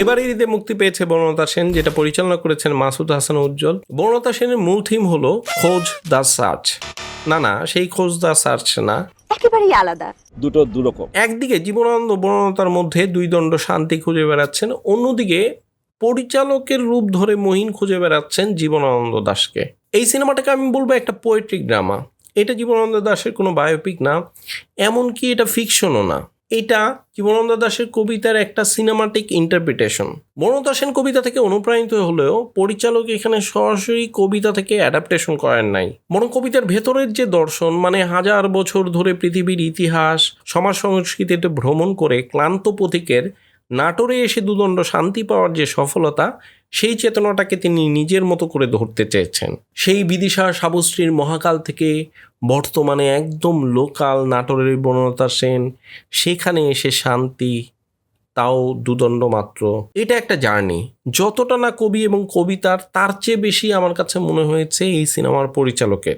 এবার ঈদে মুক্তি পেয়েছে বনলতা সেন, যেটা পরিচালনা করেছেন মাসুদ হাসান উজ্জ্বল। বনলতা সেনের মূল থিম হলো খোঁজ দ্য সার্চ। না সেই খোঁজ দ্য সার্চ না, একেবারেই আলাদা, দুটো দুরকম। একদিকে জীবনানন্দ বনলতার মধ্যে দুই দণ্ড শান্তি খুঁজে বেড়াচ্ছেন, অন্যদিকে পরিচালকের রূপ ধরে মহিন খুঁজে বেড়াচ্ছেন জীবনানন্দ দাশকে। এই সিনেমাটাকে আমি বলবো একটা পোয়েট্রিক ড্রামা। এটা জীবনানন্দ দাশের কোনো বায়োপিক না, এমনকি এটা ফিকশনও না। এটা জীবনানন্দ দাশের কবিতার একটা সিনেমাটিক ইন্টারপ্রিটেশন। বনলতা সেন কবিতা থেকে অনুপ্রাণিত হলেও পরিচালক এখানে সরাসরি কবিতা থেকে অ্যাডাপ্টেশন করেন নাই, বরং কবিতার ভেতরের যে দর্শন, মানে হাজার বছর ধরে পৃথিবীর ইতিহাস সমাজ সংস্কৃতিতে ভ্রমণ করে ক্লান্ত পথিকের নাটোরে এসে দুদণ্ড শান্তি পাওয়ার যে সফলতা, সেই চেতনাটাকে তিনি নিজের মতো করে ধরতে চেয়েছেন। সেই বিদিশা সাবশ্রীর মহাকাল থেকে বর্তমানে একদম লোকাল নাটোরের বনলতা সেন সেখানে এসে শান্তি, তাও দুদণ্ড মাত্র। এটা একটা জার্নি। যতটা না কবি এবং কবিতার, তার চেয়ে বেশি আমার কাছে মনে হয়েছে এই সিনেমার পরিচালকের।